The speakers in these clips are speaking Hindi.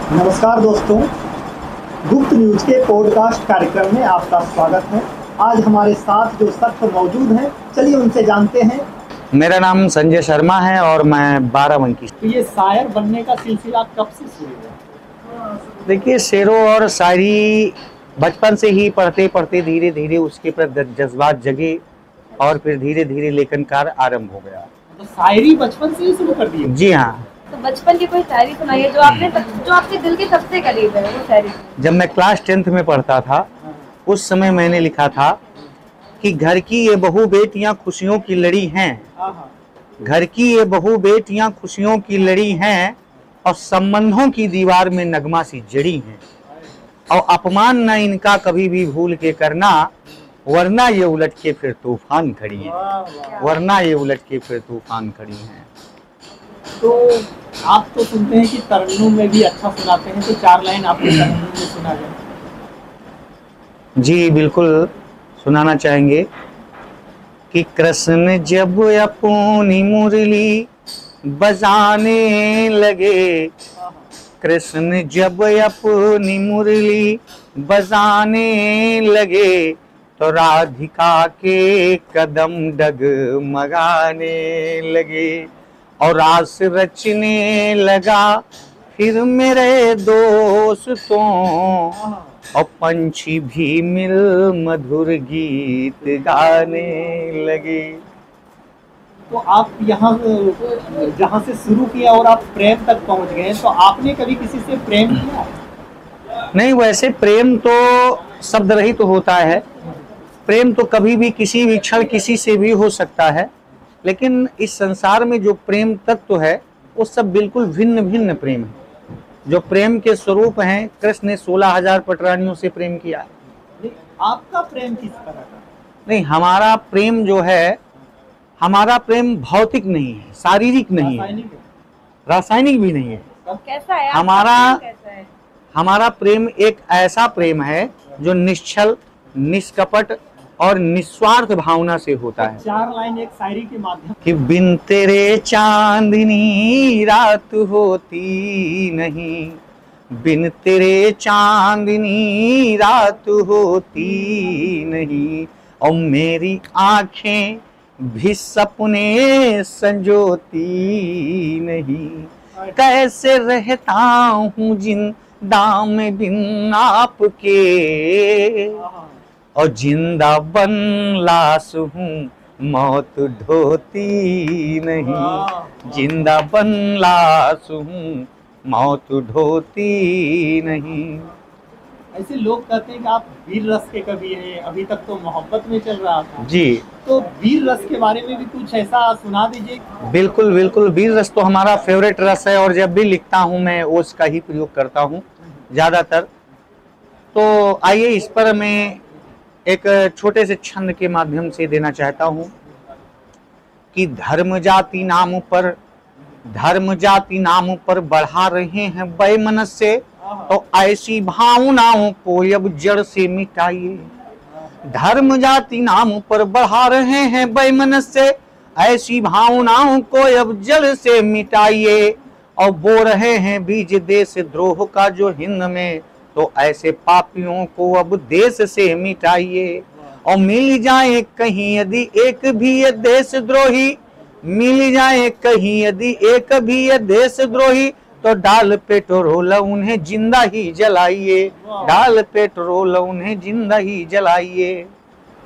नमस्कार दोस्तों, गुप्त न्यूज के पॉडकास्ट कार्यक्रम में आपका स्वागत है। आज हमारे साथ जो शख्स मौजूद हैं, चलिए उनसे जानते हैं। मेरा नाम संजय शर्मा है और मैं बाराबंकी। तो ये शायर बनने का सिलसिला कब से शुरू हुआ? देखिए, शेरों और शायरी बचपन से ही पढ़ते पढ़ते धीरे धीरे उसके प्रति जज्बात जगे और फिर धीरे धीरे लेखन कार्य आरंभ हो गया। तो शायरी बचपन से ही शुरू कर दी? जी हाँ। तो बचपन की कोई शायरी सुनाइए जो आपके दिल के सबसे करीब है, वो शायरी। जब मैं क्लास 10th में पढ़ता था उस समय मैंने लिखा था कि घर की ये बहू बेटियां खुशियों की लड़ी हैं, घर की ये बहू बेटियां खुशियों की लड़ी हैं और संबंधों की दीवार में नगमा सी जड़ी हैं, और अपमान न इनका कभी भी भूल के करना, वरना ये उलट के फिर तूफान खड़ी हैं, वरना ये उलट के फिर तूफान खड़ी हैं। तो आप तो सुनते हैं कि तरन्नुम में भी अच्छा सुनाते हैं, तो 4 लाइन आपको तरन्नुम में सुना जाए। जी बिल्कुल, सुनाना चाहेंगे कि कृष्ण जब अपनी मुरली बजाने लगे, कृष्ण जब अपनी मुरली बजाने लगे, तो राधिका के कदम डगमगाने लगे, और रास रचने लगा फिर मेरे दोस्तों, और पंछी भी मिल मधुर गीत गाने लगे। तो आप यहाँ जहाँ से शुरू किया और आप प्रेम तक पहुँच गए, तो आपने कभी किसी से प्रेम किया? नहीं, वैसे प्रेम तो शब्द रहित तो होता है। प्रेम तो कभी भी किसी भी क्षण किसी से भी हो सकता है, लेकिन इस संसार में जो प्रेम तत्व है वो सब बिल्कुल भिन्न भिन्न प्रेम है। जो प्रेम के स्वरूप हैं, कृष्ण ने 16,000 पटरानियों से प्रेम किया। आपका प्रेम किस तरह का? नहीं, हमारा प्रेम जो है, हमारा प्रेम भौतिक नहीं है, शारीरिक नहीं है, रासायनिक भी नहीं है। कैसा है हमारा प्रेम एक ऐसा प्रेम है जो निश्चल, निष्कपट और निस्वार्थ भावना से होता है। 4 लाइन एक शायरी के माध्यम कि बिन तेरे चांदनी रात होती नहीं, बिन तेरे चांदनी रात होती नहीं, और मेरी आंखें भी सपने संजोती नहीं, कैसे रहता हूँ जिंदा में बिन आपके, और जिंदा बन लाश हूँ मौत ढोती नहीं, जिंदा बन लाश हूँ मौत ढोती नहीं। ऐसे लोग कहते हैं कि आप वीर रस के कवि हैं, अभी तक तो मोहब्बत में चल रहा था जी। तो वीर रस के बारे में भी कुछ ऐसा सुना दीजिए। बिल्कुल बिल्कुल, वीर रस तो हमारा फेवरेट रस है और जब भी लिखता हूँ मैं उसका ही प्रयोग करता हूँ ज़्यादातर। तो आइए इस पर मैं एक छोटे से छंद के माध्यम से देना चाहता हूँ कि धर्म जाति नाम पर बढ़ा रहे हैं वैमनस्य, तो ऐसी भावनाओं को अब जड़ से मिटाइए। धर्म जाति नाम पर बढ़ा रहे हैं वैमनस्य, ऐसी भावनाओं को अब जड़ से मिटाइए, और बो रहे हैं बीज देश द्रोह का जो हिंद में, तो ऐसे पापियों को अब देश से मिटाइए। और मिल जाए कहीं यदि एक भी ये देशद्रोही, मिल जाए कहीं यदि एक भी ये देशद्रोही, तो डाल पेट्रोल उन्हें जिंदा ही जलाइए, डाल पेट्रोल उन्हें जिंदा ही जलाइए।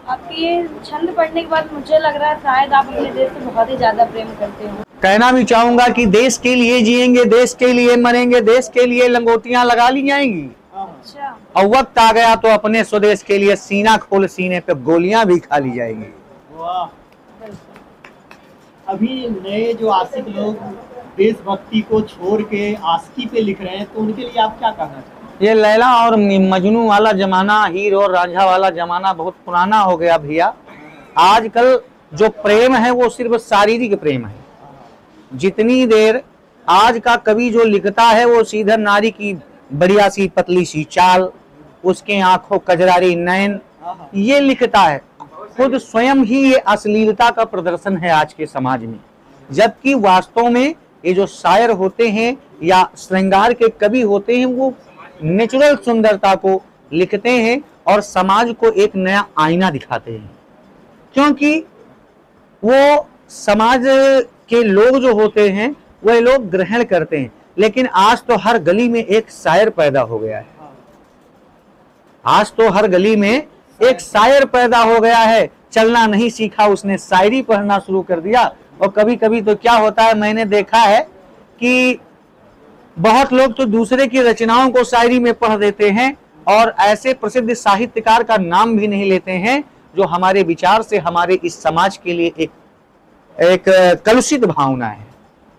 आपकी ये छंद पढ़ने के बाद मुझे लग रहा है शायद आप अपने देश से बहुत ही ज्यादा प्रेम करते हो। कहना भी चाहूंगा कि देश के लिए जिएंगे, देश के लिए मरेंगे, देश के लिए लंगोटियां लगा ली जाएंगी, अच्छा। और वक्त आ गया तो अपने स्वदेश के लिए सीना खोल सीने पे गोलियां भी खा ली जाएंगी। वाह। अभी नए जो आशिक लोग देशभक्ति को छोड़ के आशिकी पे लिख रहे हैं, तो उनके लिए आप क्या कहना चाहेंगे? ये लैला और मजनू वाला जमाना, हीर और रांझा वाला जमाना बहुत पुराना हो गया भैया। आजकल जो प्रेम है वो सिर्फ शारीरिक प्रेम है। जितनी देर आज का कवि जो लिखता है वो सीधा नारी की बढ़िया सी पतली सी चाल, उसके आंखों कजरारी नयन, ये लिखता है। खुद स्वयं ही ये अश्लीलता का प्रदर्शन है आज के समाज में। जबकि वास्तव में ये जो शायर होते हैं या श्रृंगार के कवि होते हैं, वो नेचुरल सुंदरता को लिखते हैं और समाज को एक नया आईना दिखाते हैं। क्योंकि वो समाज के लोग जो होते हैं वह लोग ग्रहण करते हैं। लेकिन आज तो हर गली में एक शायर पैदा हो गया है, आज तो हर गली में एक शायर पैदा हो गया है। चलना नहीं सीखा उसने शायरी पढ़ना शुरू कर दिया। और कभी कभी तो क्या होता है, मैंने देखा है कि बहुत लोग तो दूसरे की रचनाओं को शायरी में पढ़ देते हैं और ऐसे प्रसिद्ध साहित्यकार का नाम भी नहीं लेते हैं जो हमारे विचार से हमारे इस समाज के लिए एक कलुषित भावना है।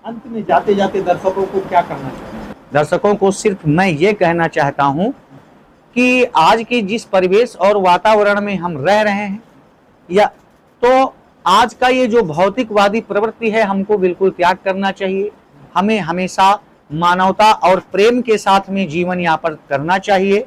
अंत में जाते जाते दर्शकों को क्या करना चाहिए? दर्शकों को सिर्फ मैं ये कहना चाहता हूं कि आज के जिस परिवेश और वातावरण में हम रह रहे हैं, या तो आज का ये जो भौतिकवादी प्रवृत्ति है, हमको बिल्कुल त्याग करना चाहिए। हमें हमेशा मानवता और प्रेम के साथ में जीवन यापन करना चाहिए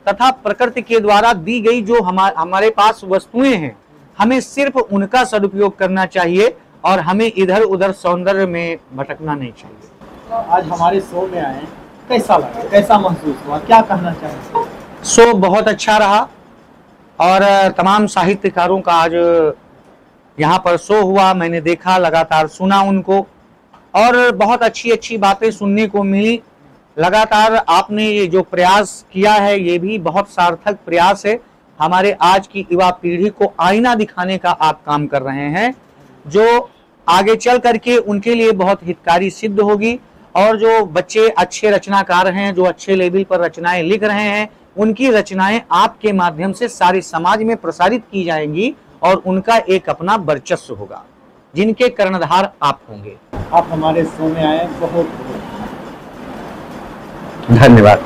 तथा प्रकृति के द्वारा दी गई जो हमारे पास वस्तुएं हैं, हमें सिर्फ उनका सदुपयोग करना चाहिए और हमें इधर उधर सौंदर्य में भटकना नहीं चाहिए। आज हमारे शो में आए, कैसा लगा, कैसा महसूस हुआ, क्या कहना चाहेंगे? शो बहुत अच्छा रहा और तमाम साहित्यकारों का आज यहाँ पर शो हुआ, मैंने देखा, लगातार सुना उनको और बहुत अच्छी अच्छी बातें सुनने को मिली। लगातार आपने ये जो प्रयास किया है ये भी बहुत सार्थक प्रयास है। हमारे आज की युवा पीढ़ी को आईना दिखाने का आप काम कर रहे हैं, जो आगे चल करके उनके लिए बहुत हितकारी सिद्ध होगी। और जो बच्चे अच्छे रचनाकार हैं, जो अच्छे लेवल पर रचनाएं लिख रहे हैं, उनकी रचनाएं आपके माध्यम से सारे समाज में प्रसारित की जाएंगी और उनका एक अपना वर्चस्व होगा, जिनके कर्णधार आप होंगे। आप हमारे शो में आए, बहुत धन्यवाद।